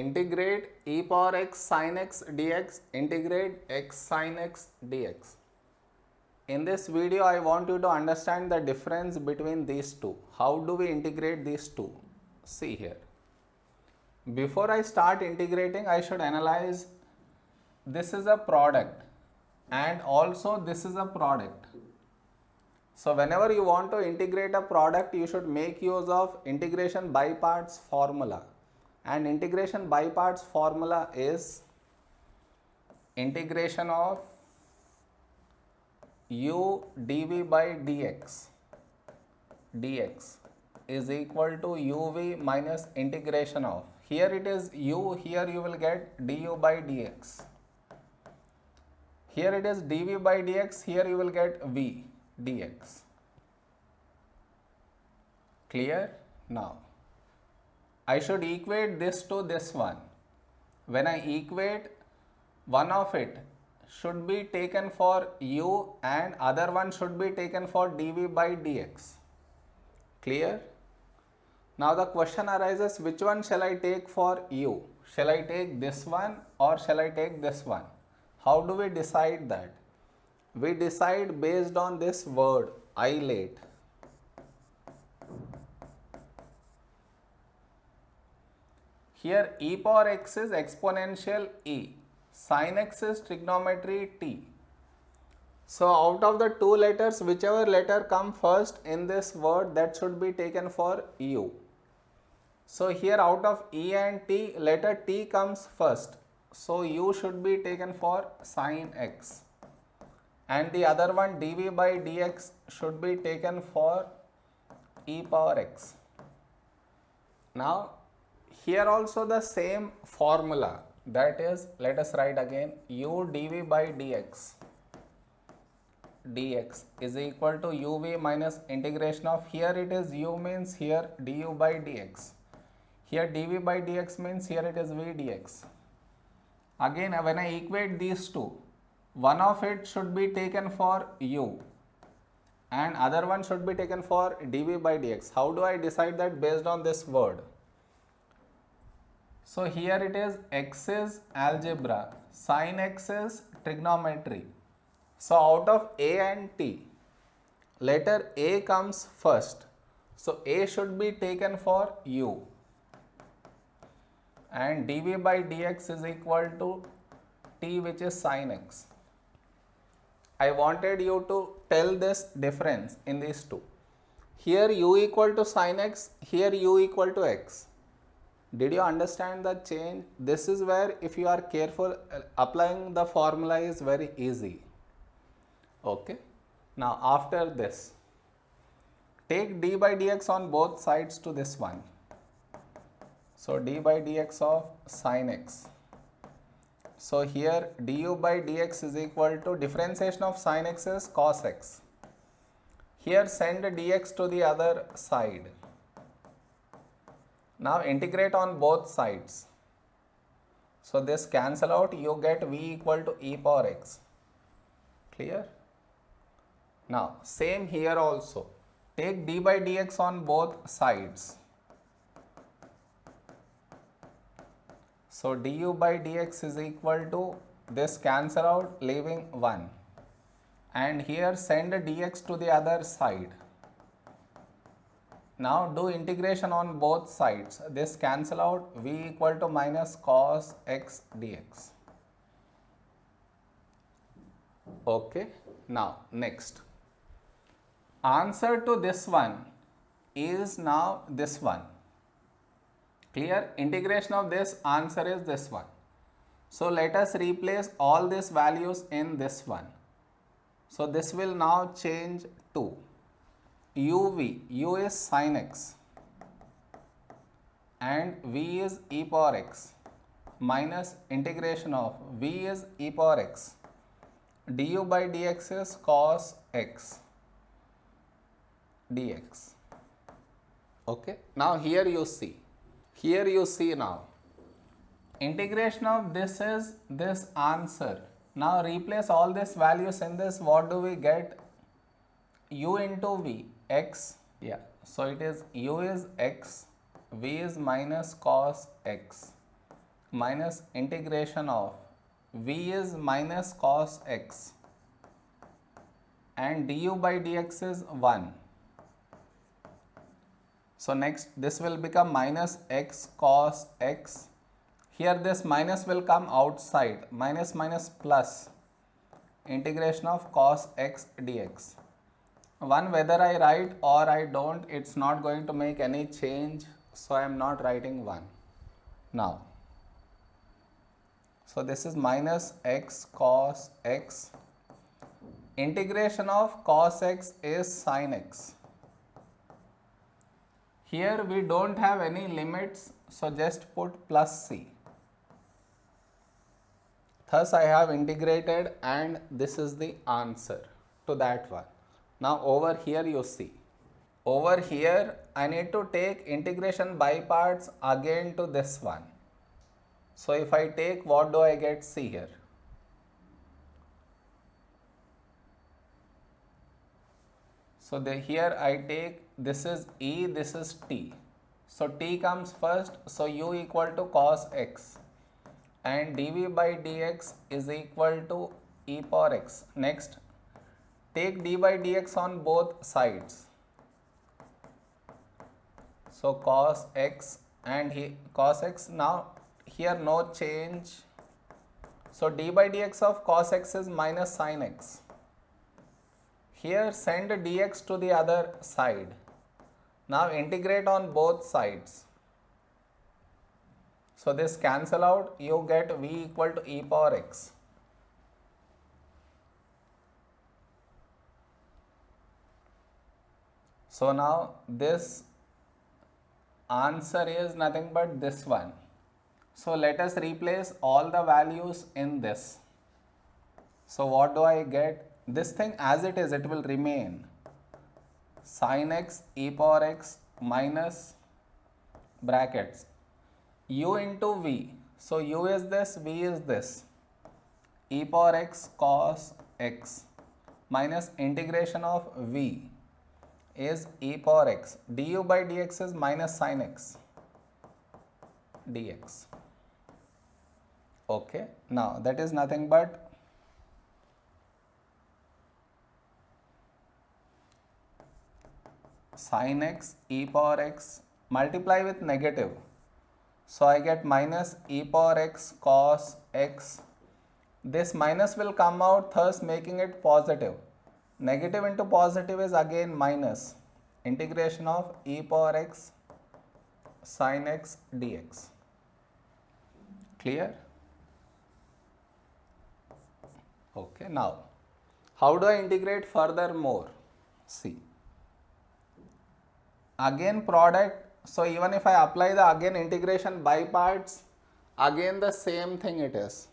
integrate e power x sin x dx, integrate x sin x dx. In this video, I want you to understand the difference between these two. How do we integrate these two? See here. Before I start integrating, I should analyze this is a product and also this is a product. So whenever you want to integrate a product, you should make use of integration by parts formula. And integration by parts formula is integration of u dv by dx is equal to uv minus integration of, here it is u, here you will get du by dx. Here it is dv by dx, here you will get v dx. Clear? Now, I should equate this to this one. When I equate, one of it should be taken for u and other one should be taken for dv by dx. Clear? Now the question arises, which one shall I take for u? Shall I take this one or shall I take this one? How do we decide that? We decide based on this word, eilate. Here e power x is exponential e, sin x is trigonometry t. So out of the two letters, whichever letter come first in this word, that should be taken for u. So here out of e and t, letter t comes first. So u should be taken for sin x. And the other one dv by dx should be taken for e power x. Now here also the same formula, that is, let us write again, u dv by dx is equal to uv minus integration of, here it is u means here du by dx, here dv by dx means here it is v dx. Again when I equate these two, one of it should be taken for u and other one should be taken for dv by dx. How do I decide that? Based on this word. So here it is x is algebra, sin x is trigonometry. So out of a and t, letter a comes first. So a should be taken for u and dv by dx is equal to t, which is sin x. I wanted you to tell this difference in these two. Here u equal to sin x, here u equal to x. Did you understand the change? This is where if you are careful, applying the formula is very easy. Okay. Now after this, take d by dx on both sides to this one. So d by dx of sin x. So here du by dx is equal to differentiation of sin x is cos x. Here send dx to the other side. Now integrate on both sides. So this cancel out, you get v equal to e power x. Clear? Now same here also. Take d by dx on both sides. So du by dx is equal to, this cancel out, leaving 1. And here send dx to the other side. Now do integration on both sides. This cancel out, v equal to minus cos x dx. Okay. Now next. Answer to this one is now this one. Clear? Integration of this answer is this one. So let us replace all these values in this one. So this will now change to uv, u is sin x and v is e power x minus integration of v is e power x, du by dx is cos x dx. Okay. Now here you see now, integration of this is this answer. Now replace all these values in this, what do we get? U into v, x, yeah, so it is u is x, v is minus cos x minus integration of v is minus cos x and du by dx is 1. So next this will become minus x cos x. Here this minus will come outside, minus minus plus integration of cos x dx. One, whether I write or I don't, it's not going to make any change, so I am not writing 1 now. So this is minus x cos x. Integration of cos x is sin x. Here we don't have any limits, so just put plus c. Thus I have integrated and this is the answer to that one. Now over here you see. Over here I need to take integration by parts again to this one. So if I take, what do I get? See here. So here I take, this is e, this is t. So t comes first, so u equal to cos x and dv by dx is equal to e power x. Next, take d by dx on both sides. So cos x and cos x, now here no change. So d by dx of cos x is minus sin x. Here send dx to the other side. Now integrate on both sides. So this cancel out, you get v equal to e power x. So now this answer is nothing but this one. So let us replace all the values in this. So what do I get? This thing as it is, it will remain sin x e power x minus brackets u into v. So u is this, v is this, e power x cos x minus integration of v is e power x. Du by dx is minus sin x dx. Okay, now that is nothing but sin x e power x multiply with negative. So I get minus e power x cos x. This minus will come out, thus making it positive. Negative into positive is again minus. Integration of e power x sin x dx. Clear? Okay, now how do I integrate further more? See. Again product, so even if I apply the again integration by parts, again the same thing it is.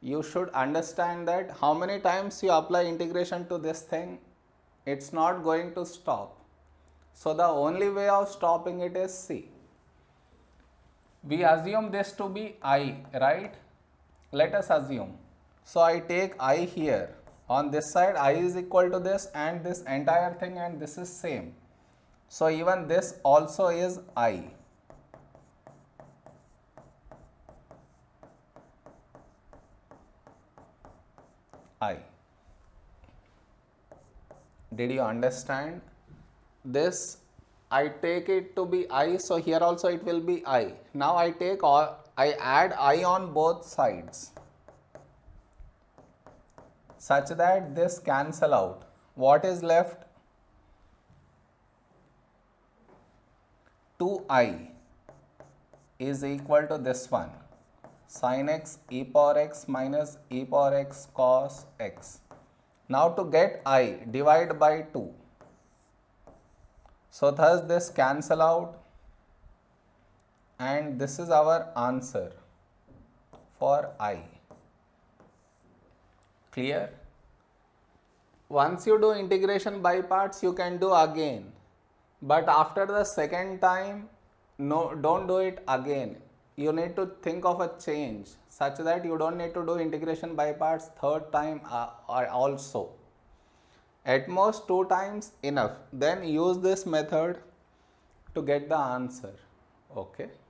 You should understand that how many times you apply integration to this thing, it's not going to stop. So the only way of stopping it is C. We assume this to be I, right? Let us assume. So I take I here. On this side I is equal to this and this entire thing, and this is same. So even this also is I. I. Did you understand? This I take it to be I, so here also it will be I. Now I add I on both sides such that this cancel out. What is left? 2i is equal to this one, sin x e power x minus e power x cos x. Now to get I, divide by 2. So thus this cancel out, and this is our answer for I. Clear? Once you do integration by parts, you can do again. But after the second time, no, don't do it again. You need to think of a change such that you don't need to do integration by parts third time also. At most 2 times enough. Then use this method to get the answer. Okay.